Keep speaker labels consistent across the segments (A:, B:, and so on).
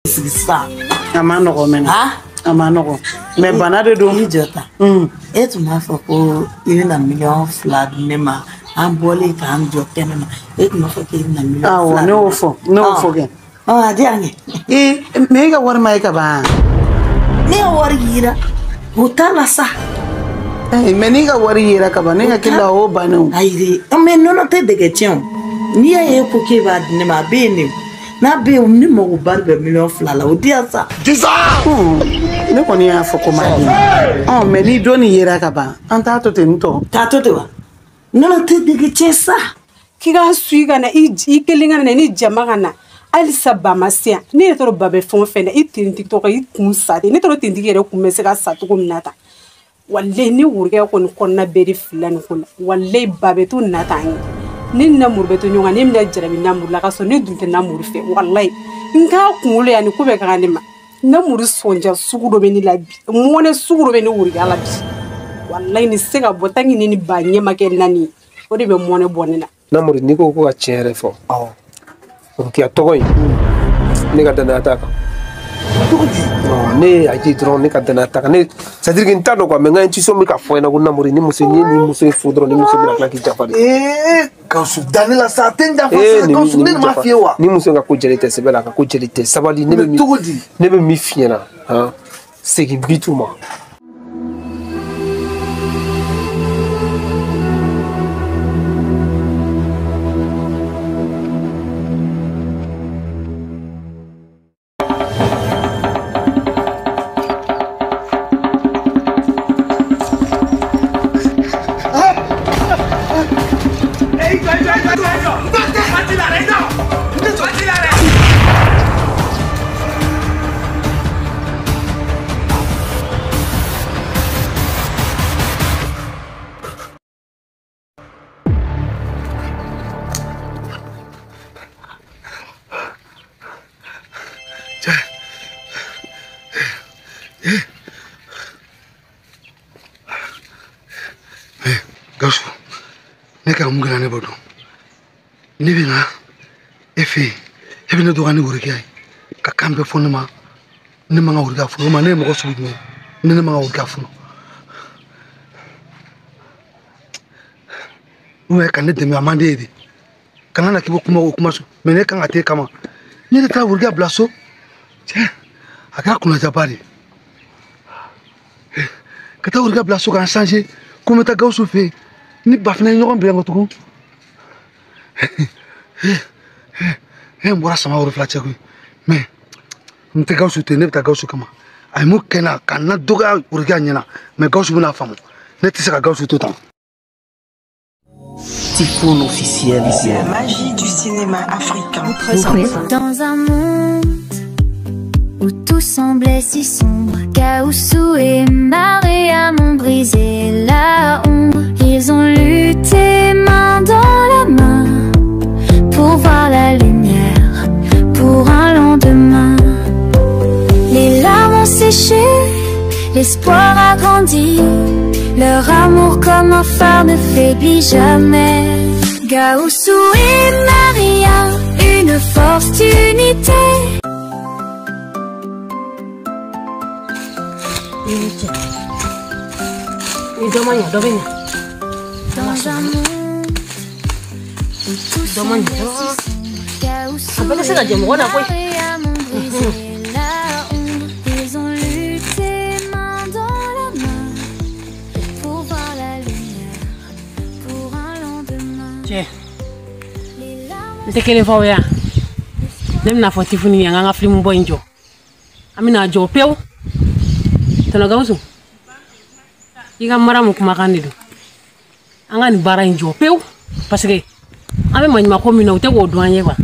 A: ça.
B: Amano komena.
A: Ah?
B: Amano. Mais banade do
A: ni jota. Et tu m'as fait pour une million flat nema. Un bolé kan jotena. Et tu m'as fait une million.
B: Ah, no fo. No fo gen.
A: Ah, dernier.
B: Mega war mai ka ba.
A: Ne war yira. Hotala sa.
B: Meniga war yira ka ba ne akila o banu.
A: Aire. Mais non te de question. Ni aye ko ke ba ne ma bene. Na be ni mo barbe million flala o dia sa.
C: Disa.
B: Ne ko ni afo ko ma di. Oh, mais ni doni yira ka ba. Anta to tento.
A: Ta to te wa. Non te de question sa.
D: Kiga suiga na I kelinga na ni jamaga na. Alisa bamasia ni toro babe fon fene itin tiktok I kun sate ni toro tindigere kun mesega satu ko minata walle ni wurge ko ni konna beri filan ko walle babe tu nata ni na murbe to nyonga ni mna jarabi na murla ka so ni dunte na murfe wallahi nka kunule yani ko be ka ni ma na muri sonja sugudo be ni labi mone sugudo be ni wurge ala bi wallahi ni sega botangi ni banye make nani o de be mone bonina
E: na muri ni ko ka chere fo qui a togoy ne ka dana ataka ne aji drone ne ka dana ataka ne c'est à dire que ntano kwa menga intuition mi ka fo na kuna muri ni muso fudro ni muso na klaki jafari
C: ka su danela sa tenda fo ka su ne ma fiewa
E: ni muso ka ko jelite sebela ka ko jelite sabali ne be mi fiena ha segi bituma
C: Gausu, ne ka mungana ne bodo. Ne bina efe, ebina do gani wuri kai. Ka kambe fonu ma. Ne manga wuri ka funu ma ne mo ko subi me. Ne manga wuri ka funu. Uwe kan ne demi amande ede. Kana na kibo kuma so. Me ne kan ate kama. Ne ta wuri ka blaso. Che. Aka kuna jabari. Ka ta wuri ka blaso kan changer. Comme ta Gausu fait. Ni bafna ñogon be ngotugo mbora sama woro flache ko mais nte Gausu te ne ta Gausu kama ay mo kena kana doga urga nyana mais Gausu buna famu ne te saka Gausu tout temps
A: Typhoon officiel ici.
F: La magie du cinéma africain.
G: Dans un monde où tout semblait si sombre, Gausu et Maria m'ont brisé la ombre. Ils ont lutté main dans la main pour voir la lumière, pour un lendemain. Les larmes ont séché, l'espoir a grandi. Leur amour comme un phare ne faiblit jamais. Gausu et Maria, une force d'unité. Dans un monde où tout semble si sombre, Gausu et Maria m'ont brisé la ombre. Ils ont lutté main dans la main pour voir la lumière, pour un lendemain.
H: Nte kele fo ya. Nem na foti funi ya nga film boy njo. Amina jo pew. Tono Gausu. Iga mara mu kuma kandido. Anga ni bara njo pew parce que ame manyima ko mina ute ko douanye kwa.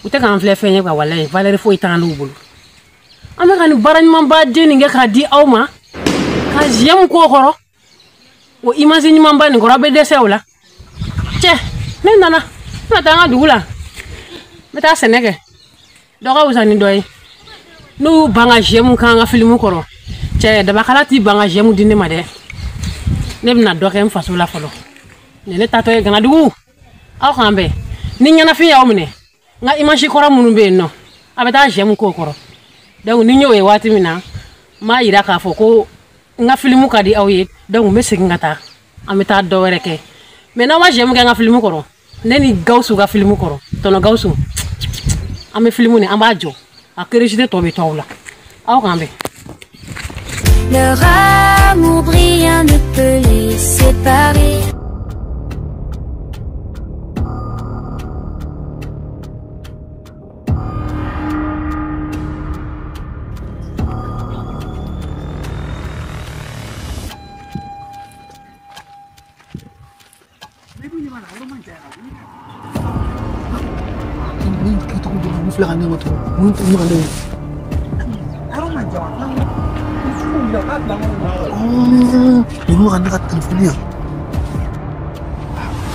H: Ute kan fle fenye kwa wallahi Valérie fo itanu bulu. Ame kan bara ni mamba de ni ngeka di awma. Ka jem ko koro. O imagine mamba ni ngora be desewla. Che, nana. Matanga dugula. Meta seneke. Doga usani doy. No banga jem kan nga film koro. Che da bakalati banga jem dine made. Nebna dokem fasula folo. Nene tato e gana dugu. Aw kambe. Ni nyana fi ya omne. Nga imaji kora munu be no. abeta jemu ko koro donc ni ñewé wati mina ma yira ka fo ko nga filmu ka di awye donc me sigi ngata ameta do reke mais na wa jemu nga filmu koro neni gawsu ga filmu koro tono gawsu ame filmu ni ambajo akerejite to be tawla aw kambe.
G: Leur amour rien ne peut les séparer.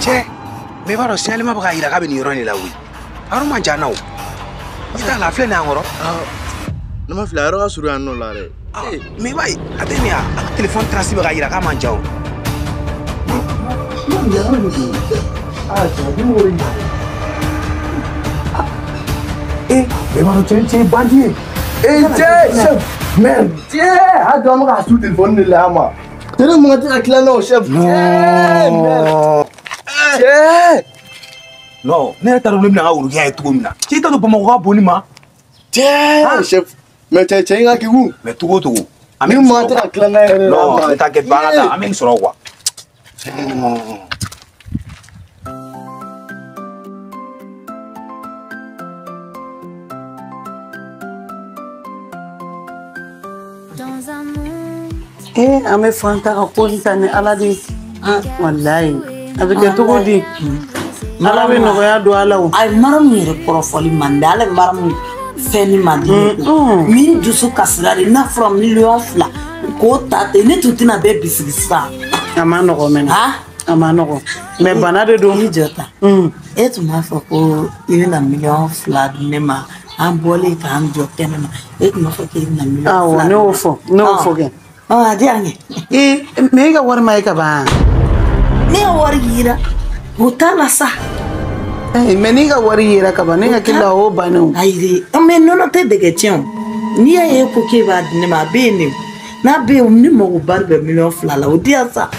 I: Che, me va a rociar ma bagaira ka bini roni la wi. Aro manja nawo. Ita la fle na ngoro.
J: No ma fle aro asuru anno la re.
I: Me vai, atenia, telefone trasi bagaira ka manja.
J: Me va a che bandi. Che, man. Che, ada ma ka su telefone la ma. Tere mo ngati akila no chef. No. Che.
I: No, ne ta ro lemna awuru ya etu mina. Che ta do pamo ka boni ma.
J: Che, chef. Me che nga ki wu.
I: Me tugo tugo.
J: Ami mo ngati akila na re.
I: No, ta get bangata, ami soro kwa.
B: Ame fanta ka ko tane ala di wallahi avec to godi ala be no ya do ala o
A: ay maram ni re profoli mandala maram feni mandini min dusu kasrari na from million fla ko tate ne tutina be bisigisa
B: amano ko men amano ko me banade do
A: ni jota etu ma fa ko ina million fla ne ma am boli ka am jotene ma etu ma fa ke ina million fla
B: no fo ke
A: adiange
B: mega war mai ka ba
A: ne war gira hutala sa
B: meniga war gira ka ba ne ka kila o ba no
A: ayre ame no te de question ni ya ko ke ba ne ma be ne na be ni mo barbe million flala o dia sa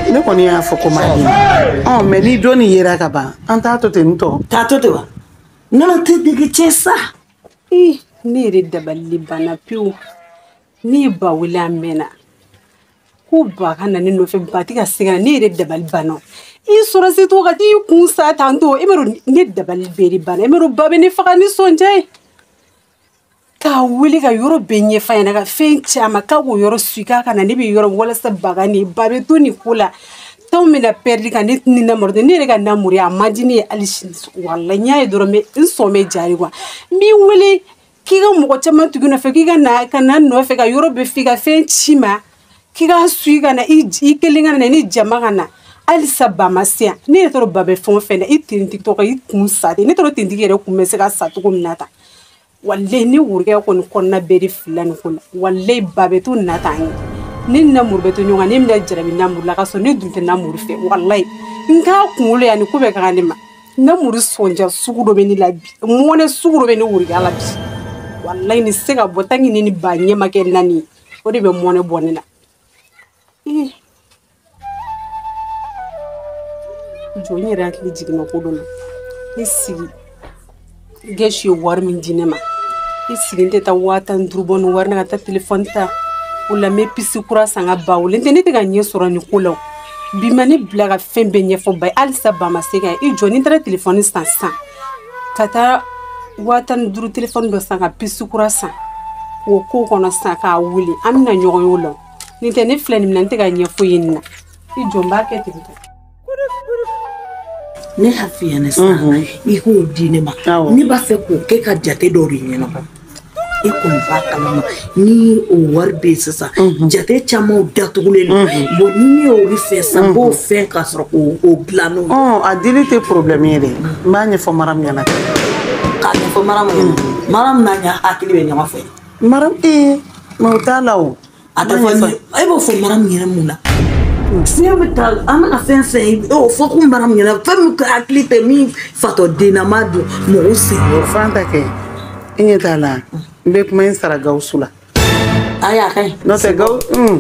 B: ne ko ni ya fo ko ma di me ni do ni yera ka ba anta to te nto
A: ta to te wa no te de question sa
D: ni ri dabali bana piu ni ba wila mena ku ba kana ni no fe batika singa ni re dabal bano I sura se to gati ku sa tanto emero ni dabal beri bana emero babe ni faka ni sonje ka wili ka yoro benye fa yana ka fencha maka wo yoro suika kana ni bi yoro wala sa baga ni babe to ni kula taw mena perdi kan ni na morde ni re ka na muri amadini alishin wallahi nyaay doro me inso me jari kwa mi wili kiga mo chama tuguna fe kiga na kana no fe ka yoro be figa fe chima kiga suiga na I kelinga na ni jamaga na ali sabama sia ni toro babe fon fe na I tin tiktok I kun sa ni toro tin digere ku mese ka sa to ko minata wallahi ni wurge ko ni konna beri filan ko wallahi babe to nata ni na murbe to nyonga ni mna jarabi na murla ka so ni dunte na murfe wallahi nka kunule ya ni ko be ka ni ma na muri sonja sugudo be ni labi mo ne sugudo be ni wurge ala bi wallahi ni sega botangi ni ba nyema ke nani o de be mone bonina joni rakli jigna ko dona isi geshi war min dinema isi nte ta wata ndrubon war na ta telefon ta ula me pisi kura sanga bawle nte nte ga nye sura ni kula bi mani blaga fembe nye fo bay al sabama sega I joni tra telefon instantan kata watan duru telefon do sanga pisukura san wo ko kono saka wuli amna nyogo yolo ni te ne flani mnante ga nyefo yinna I jomba ke tinta
A: ne hafiya ne sa I ko dinema ni ba fe ko ke ka jate do ri nyeno I ko ba kala ni o warbe sasa jate chamo datugule bo ni o ri fe sa bo fe ka sro o glano
B: adili te problème yere ma nyefo maram yana
A: kane fo maram nanya akili be nyama fe
B: maram ma utala o
A: ata fo ay bo fo maram nyina muna fiɲɛ bɛ taa an bɛna fɛn fɛn fɔ ko mara min ɲɛna fɛn min ka hakili tɛ min fatɔ dennama don mɔgɔw senyɔrɔ.
B: Fanta kɛ i ɲɛ t'a la n bɛ kuma in sara Gawusu la.
A: Ayi a ka ɲi.
B: N'o tɛ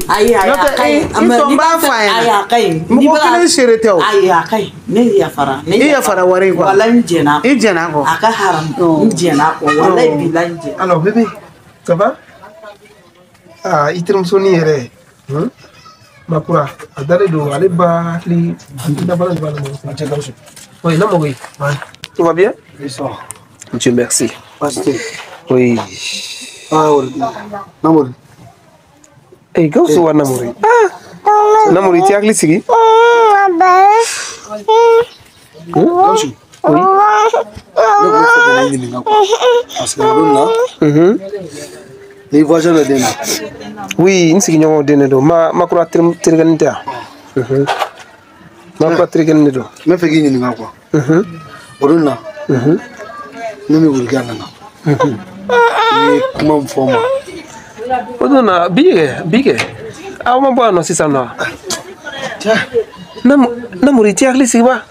A: ayi a ka ɲi.
B: I tɔn b'a fɔ a ɲɛna.
A: Ayi a ka ɲi.
B: Mɔgɔ kelen seere tɛ o.
A: Ayi a ka ɲi ne yafara.
B: I yafara wari kɔ.
A: Wala n jɛn'a kɔ.
B: I jɛn'a kɔ.
A: A ka haram n jɛn'a kɔ walayi bilayi n jɛn'a.
E: Alors bébé, ça va? Ah, i terimuso ni yɛrɛ. Makura, a dalen don ale ba hakili dabala de b'a la mɔgɔ cɛ Gawusu. Oui, Namouri. Tout va bien?
C: Oui, ça va.
E: Dieu merci.
C: Pasteur.
E: Oui.
C: Ah, oui. Namouri.
E: Eh, Gawusu wa Namouri. Namouri, ti hakili sigi?
C: Gawusu.
E: Oui.
C: Ne ko fɛ ka ɲininka quoi. Parce que a don na. Ni voisin dɔ den na.
E: Oui, n sigiɲɔgɔnw den de don. Makura terikɛnin tɛ yan. Makura terikɛnin de don.
C: N bɛ fɛ k'i ɲininka quoi. O don na. Ne ni wurikɛ nana. I ye kuma min fɔ n ma.
E: O don na bi kɛ aw ma bɔ yan nɔ sisan nɔ. Namouri, ti hakili sigi ba?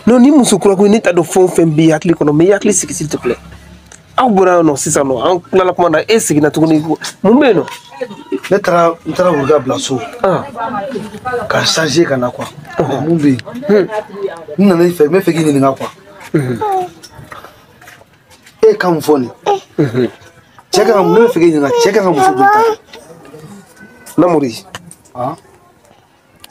E: Non, ni muso kura ko ne t'a dɔn fɛn o fɛn b'i hakili kɔnɔ, mais i hakili sigi s'il te plaît. Aw bɔra yan nɔ sisan nɔ, an tilala kuma na, e seginna tuguni. Mun bɛ yen nɔ?
C: Ne taara wurikɛ bila so. Ka changer ka na quoi. Mun bɛ yen. N nana i fɛ n bɛ fɛ k'i ɲininka quoi. E ka mun fɔ nin? Cɛ ka ne bɛ fɛ k'i ɲininka cɛ ka muso joli ta?
E: Namouri.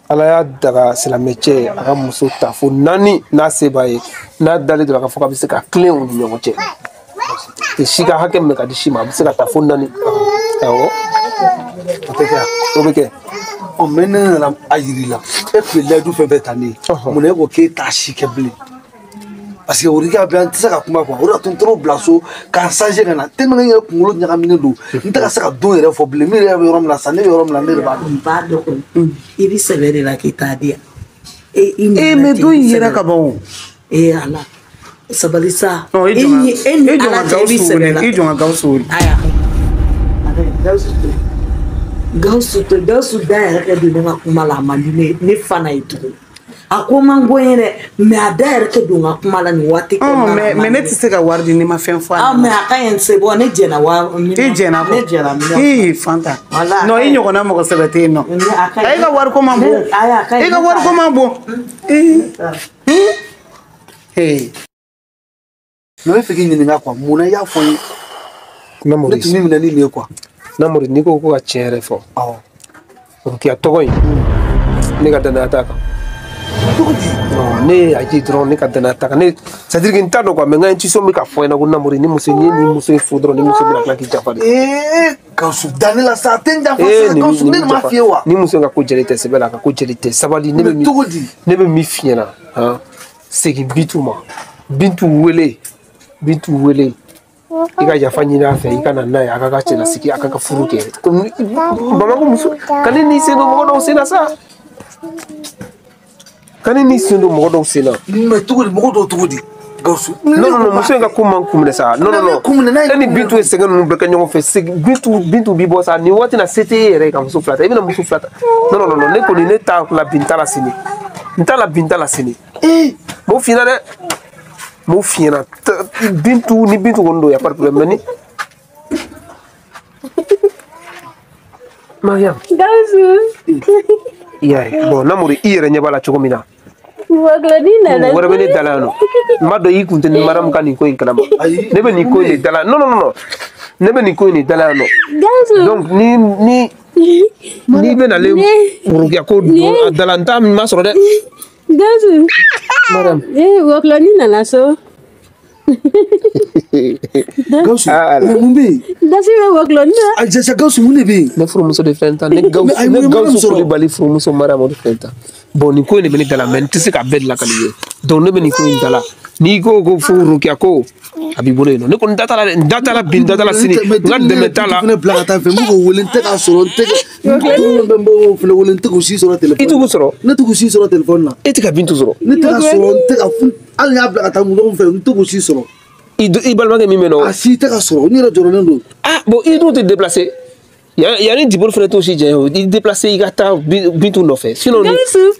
E: Ala y'a daga silamɛ cɛ a ka muso ta fo 4 n'a se b'a ye n'a dalen dɔrɔn k'a fɔ k'a bɛ se ka tilen u ni ɲɔgɔn cɛ. Si ka hakɛ min bɛ ka di si ma a bɛ se ka taa fo 4. Awɔ.
C: O tɛ kɛ.
E: O bɛ kɛ.
C: Mais ne nana a yiri la. E tun ye layidu fɛn fɛn ta ne ye. Mun na e ko k'e t'a si kɛ bilen? Parce que wurikɛ bɛ yan n tɛ se ka kuma quoi. O de y'a to n taara o bila so k'a changer ka na. Tellement n yɛrɛ kunkolo ɲagaminen don. N tɛ ka se ka don yɛrɛ fɔ bilen. Min yɛrɛ bɛ yɔrɔ min na sa ne bɛ yɔrɔ min na ne de b'a dɔn.
A: N b'a dɔn kɔni. I bɛ sɛbɛ de la k'i t'a di yan.
B: Mais don in yera ka ban o.
A: Ala sabali sa.
B: I jɔn ka Gawusu wele.
A: Gawusu da yɛrɛ kɛ don ne ka kuma la a man di ne fana ye tugun. A ko man go ye dɛ mais a da yɛrɛ kɛ don ka kuma la nin waati kɛ.
B: Mais ne tɛ se ka wari di ne ma fɛn fɔ a la.
A: Mais a ka ɲi se bɔ ne jɛna wa.
B: I jɛna kɔ.
A: Ne jɛna minɛ.
B: Fanta. Non i ɲɔgɔnna mɔgɔ sɛbɛ tɛ yen nɔ. E ka wari ko man bon. E ka wari ko man bon.
C: Ne bɛ fɛ k'i ɲininka quoi. Mun na i y'a fɔ n ye?
E: Namouri.
C: Ne tun bɛ minɛ ni nin ye quoi.
E: Namouri, n'i ko ka tiɲɛ yɛrɛ fɔ. O k'i ka tɔgɔ in ne ka danaya t'a kan. Ne y'a ye dɔrɔn ne ka danaya t'a kan. C'est à dire que n t'a dɔn quoi mais n ka intuition bɛ ka fɔ n ɲɛna ko Namouri ni muso ni muso ye furu dɔrɔn ni muso bɛna tila k'i janfa de.
C: Gawusu da ne la sa a tɛ n janfa sa Gawusu ne de m'a f'i ye wa.
E: Ni muso in ka ko jɛlen tɛ sɛbɛn la a ka ko jɛlen tɛ sabali ne bɛ min f'i ɲɛna segin Bintu ma. Bintu wele i ka yafa ɲini a fɛ i ka na n'a ye a ka cɛlasigi a ka furu kɛ Bamako muso ka ne n'i sen don mɔgɔ dɔw sen na sa ka ne n'i sen don mɔgɔ dɔw sen na.
C: Mais cogo di mɔgɔ dɔw cogo di Gawusu?
E: Non muso in ka ko man kun minɛ sa non e ni Bintu ye sɛgɛn ninnu bɛɛ kɛ ɲɔgɔn fɛ Bintu b'i bɔ sa nin waati na se t'e yɛrɛ ye ka muso fila ta i bɛna muso fila ta non ne kɔni ne t'a la bin t'a la sini n t'a la bin t'a la sini m'o f'i ɲɛna dɛ m'o f'i ɲɛna Bintu ni Bintu kɔni don y a pas de problème mais ni Mariam.
K: Gawusu.
E: Iya bon Namouri i yɛrɛ ɲɛ b'a la cogo min na.
K: Waglani nana.
E: Wɛrɛ bɛ ne dala yan nɔ. N b'a dɔn i kun tɛ ni Mariam ka nin ko in kalama. Ne bɛ nin ko in de dala non ne bɛ nin ko in de dala yan nɔ.
K: Gawusu.
E: Donc ni bɛ nalen wurukiya ko don a dala n t'a ma sɔrɔ dɛ.
K: Gawusu.
E: Mariam.
K: Waglani nana so.
C: Gawusu mun bɛ yen?
K: Dasi bɛ Waglani na.
C: Ajasa Gawusu mun de bɛ yen?
E: Ne furumuso de filɛ nin ta ne Gawusu Kulibali furumuso Mariam de filɛ nin ta bon nin ko in de bɛ ne dala mais n tɛ se ka bɛɛ dilan ka nin ye donc ne bɛ nin ko in dala n'i ko fo wurukiya ko a b'i bolo yen nɔ ne kɔni da t'a la dɛ n da t'a la bi n da t'a la sini n ka dɛmɛ t'a la.
C: Ne bila ka taa fɛ n bɛ k'o wele n tɛ k'a sɔrɔ n tɛ n bɛ filɛ wele n tɛ k'o si sɔrɔ téléphone.
E: I t'o sɔrɔ?
C: Ne tɛ k'o si sɔrɔ téléphone na.
E: E tɛ ka Bintu sɔrɔ?
C: Ne tɛ ka sɔrɔ n tɛ ka hali n y'a bila ka taa ɲɔgɔn fɛ n tɛ k'o si sɔrɔ.
E: I balimakɛ min bɛ yen nɔ.
C: A si tɛ ka sɔrɔ n yɛrɛ jɔrɔlen don.
E: Ah bon i dun tɛ déplacé. Yani dibol fana to si jayo il déplacer i gata bintu no fe sinon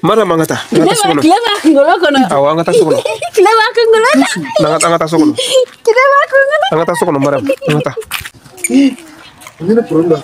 E: mana mangata
K: Cleva ngolo kono
E: awa ngata sokono
K: Cleva ngolo
E: ngata sokono ngata sokono maram ngata
C: ini problem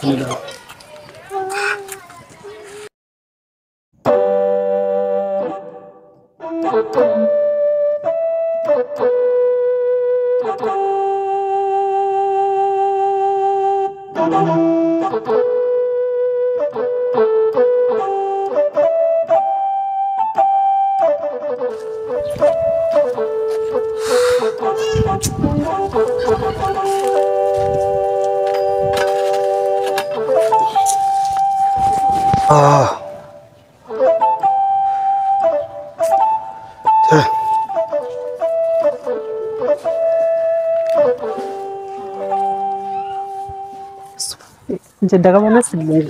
C: da
D: daga mana silinda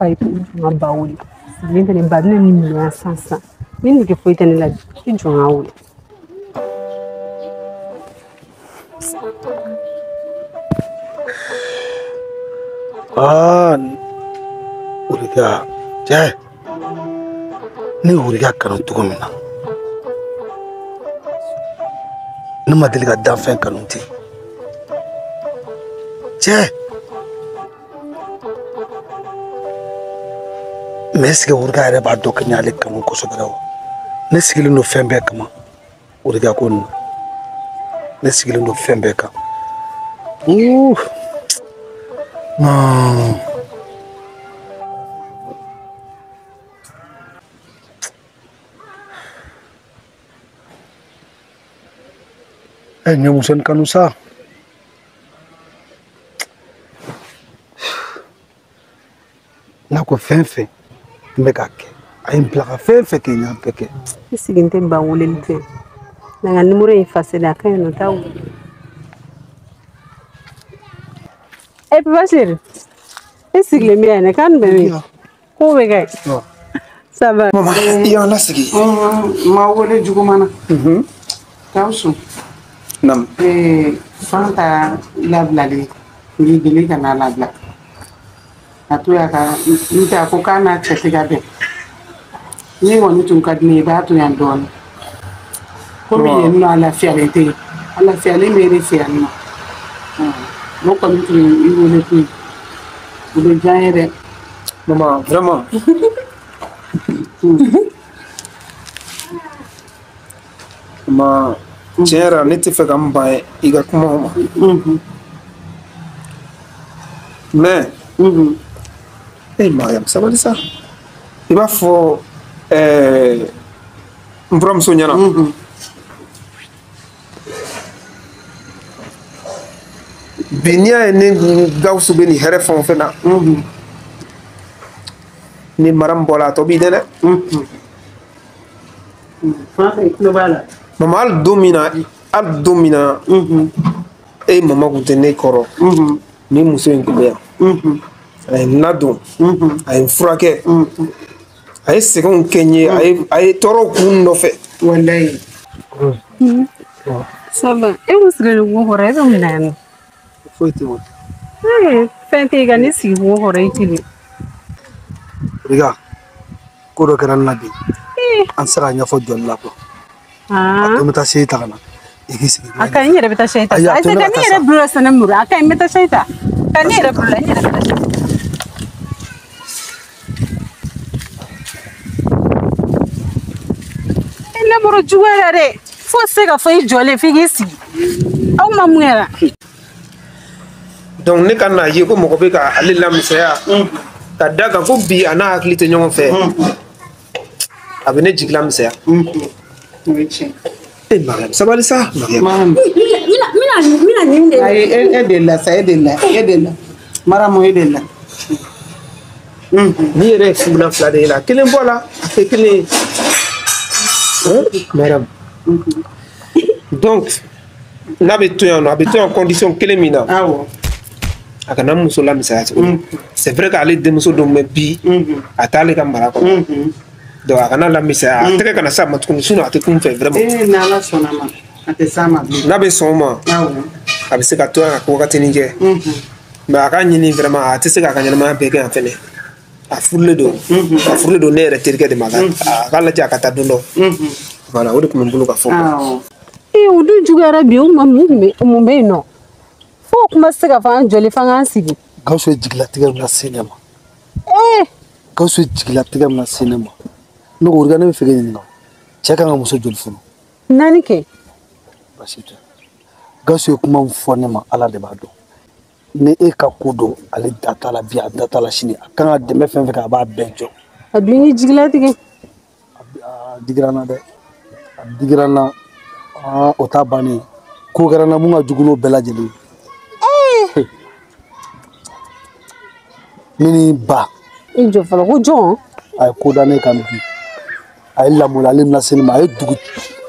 D: ai ma bawuli silinda ne ba ni ya sansa ni ke foi tane la ki jonga wuli
C: uriga je ni uriga kanu tugumina ni madeliga danfen kanunti je mais que urga era ba dok nyale kam ko so graw ne sigil no fembe kama urga ko ne sigil no fembe ka nyamusan kanusa na ko fenfe mbekake aimplaka fenfe kenya peke
D: isiginte bawule lite na numero ifasela kayo taw basir isigle miane kan bebe ko bega ça va
C: mama ya la sigi
B: ma wole jugumana tawsu
E: nam
B: fanta lablali ngigili kana labla atuya ka nta ko kana chetiga be ni woni tun kadni ba tu yan don ko mi yenno ala fialete ala fiale mere fianno no ko mi tu iwole tu de jaire
E: maman vraiment ma tiens ne te fait comme ba iga kuma mais Mariam, ça va dire ça? Il va faut Mbram Sonyana. Benia ne gausu beni herefon fena. Ni maram bola to bi dene. Mama al domina e mama gutene koro. Ni muso ngubea. Ay nado ay frake ay second kenye ay toro kun no fe
B: wallahi
D: saba e usgele wo hore do nan
C: foiti wo
D: fente gani si wo hore tili
C: riga ko do kan nabi an sara nya fo jolla ko to meta seyta kana igisi
D: aka nyere beta seyta ay se kan nyere bro sana mura aka meta seyta kan nyere bro nyere moro juwera re fo sega fo jole figisi aw mamwera
E: donc ne kana ye ko moko be ka ali lamsaya ta daga ko bi ana aklite nyongo fe abene jiglam saya Mariam ça va ça Mariam
B: mina ninde ay edella sa edella maramo edella
E: ni yere fula fla de la kelen bola fe kelen madame donc n'habituons en condition kelen mina
B: awo
E: akana muso la misaya c'est vrai qu'aller de muso do mebi atale ka mara ko donc akana la misaya ateke kana sa matukuni sino atekum fait vraiment
B: na la sonama ate sama
E: nabe soma
B: awo
E: abise ka to ka ko ka tinike mais a ka ɲini vraiment a tɛ se k'a ka ɲɛnamaya bɛɛ kɛ yan fɛnɛ a furulen don ne yɛrɛ terikɛ de ma a ka lajɛ a ka taa don dɔ voilà o de tun bɛ n bolo ka fɔ
D: o dun juguyara bi o kuma mun bɛ yen nɔ fo o kuma se ka fɔ an jɔlen f'an k'an sigi
C: Gawusu ye jigilatigɛ min lase ne ma Gawusu ye jigilatigɛ min lase ne ma ne ko ne bɛ fɛ k'e ɲininka cɛ kan ka muso joli furu
D: 4 kɛ
C: basi tɛ Gawusu ye kuma min fɔ ne ma Ala de b'a dɔn ni e ka ko don ale da t'a la bi a da t'a la sini a kan ka dɛmɛ fɛn fɛn kɛ a b'a bɛɛ jɔ
D: a dun ye jigilatigɛ
C: a digira n na dɛ a digira n na o t'a bannen ko kɛra n na mun ka jugu n'o bɛɛ lajɛlen ne ni ba
D: i jɔ fɔlɔ ko jɔn
C: a ye ko da ne kan bi a ye lamɔlalen min lase ne ma a ye dugu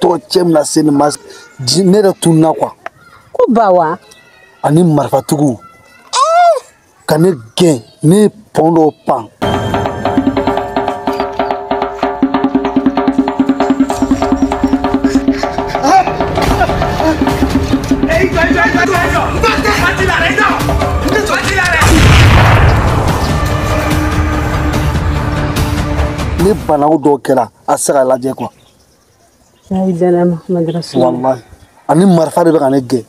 C: tɔgɔ cɛ min lase ne ma ne yɛrɛ tununna quoi
D: ko ba wa
C: ani marifatigiw ka ne gɛn ne ye pɔn dɔw pan ne banaw dɔw kɛra a se ka lajɛ quoi wallahi ani marifa de bɛ ka ne gɛn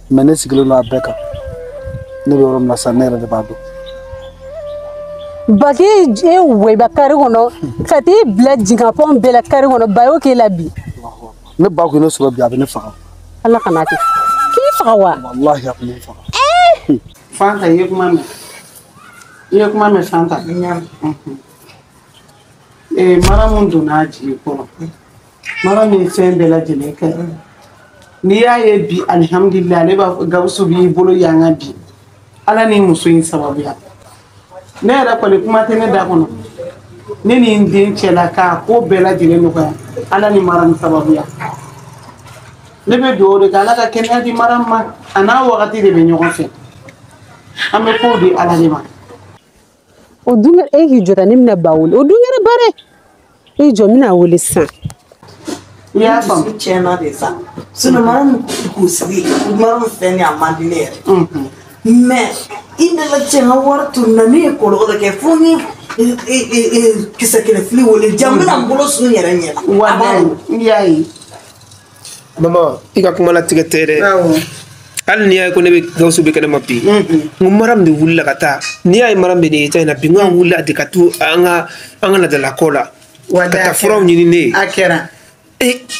C: mais ne sigilen don a bɛɛ kan ne bɛ yɔrɔ min na sa ne yɛrɛ de b'a dɔn
D: baki e weba kari kɔnɔ ka t'i bila jigapɔn bɛɛ la kari kɔnɔ ba y'o k'e la bi
C: ne ba ko ne sɔrɔ bi a bɛ ne faga
D: Ala kana kɛ k'i faga wa
C: wallahi a bɛ ne faga
B: Fanta i ye kuma mɛn Fanta mara mun donna a jigi kɔrɔ mara min fɛn bɛɛ lajɛlen kɛ n'i y'a ye bi alihamudulila ale b'a fɔ Gawusu b'i bolo yanga bi Ala ni muso in sababuya ne yɛrɛ kɔni kuma tɛ ne da kɔnɔ ne ni n den cɛla k'a ko bɛɛ lajɛlen nɔgɔya Ala ni mara ni sababuya ne bɛ dugawu de kɛ Ala ka kɛnɛya di mara ma a n'a wagati de bɛ ɲɔgɔn fɛ an bɛ kow di Ala de ma
D: o dun e k'i jɔta ne bɛna ba wele o dun kɛra baara e jɔ n bɛna wele sisan
B: i y'a faamu
A: tiɲɛna de sa sinon mara min k'u sigi mara min filɛ nin ye a man di ne yɛrɛ mais i nana cɛ n ka wari tununa ne ye kɔlɔlɔ dɔ kɛ fo ni kisɛ kelen fili wele jaa n bɛna n bolo sun yɛrɛ ɲɛna
B: walayi n y'a ye
E: maman i ka kuma latigɛ tɛ dɛ hali n'i y'a ye ko ne bɛ Gawusu bɛ kɛnɛ ma bi n ko Maram de wulila ka taa n'i y'a ye Maram bɛ nin ye ta in na bi n ko an wulila de ka to an ka ladalako la ka taa furaw ɲini ne ye
B: a kɛra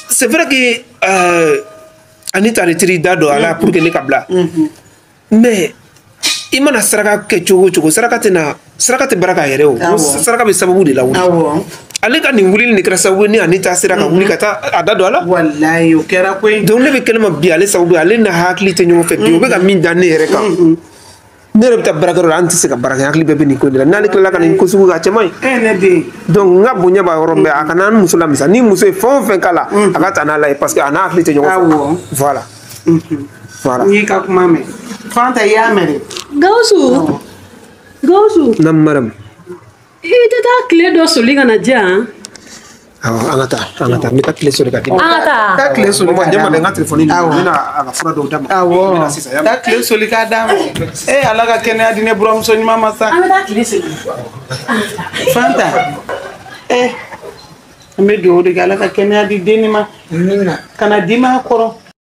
E: c'est vrai que Anita de tiri da don a la pour que ne ka bila mais i mana saraka kɛ cogo o cogo saraka tɛ bara k'a yɛrɛ o saraka bɛ sababu de la wuli ale ka nin wulili de kɛra sababu ni Anita sera ka wuli ka taa a da don a la
B: wallahi o kɛra koyi
E: donc ne bɛ kɛnɛ ma bi ale sababu ale na hakili tɛ ɲɔgɔn fɛ bi o bɛ ka min da ne yɛrɛ kan ne yɛrɛ bɛ taa baarakɛyɔrɔ la an tɛ se ka baara kɛ hakili bɛɛ bɛ nin ko de la n'ale tilala ka nin ko sugu kɛ a cɛ man ɲi
B: ne den
E: donc n ka bonya b'a yɔrɔ bɛɛ a kana an muso lamisa ni muso ye fɛn o fɛn k'a la a ka taa n'a la ye parce que a n'a hakili tɛ ɲɔgɔn fɛ voilà voilà
B: n y'i ka kuma mɛn Fanta i y'a mɛn dɛ
H: Gawusu
E: na Maram
H: i tɛ taa tile dɔ soli ka na di yan
E: awɔ an ka taa n bɛ taa tile soli ka di
H: an ka
B: taa tile soli ka d'a ma
E: n ka telefɔni n bɛna a ka fura dɔw d'a ma
B: awɔ taa tile soli k'a d'a ma Ala ka kɛnɛya di ne buramuso ɲuman ma sa
H: an bɛ taa tile soli
B: Fanta an bɛ dugawu de kɛ Ala ka kɛnɛya di denni ma kana dimi a kɔrɔ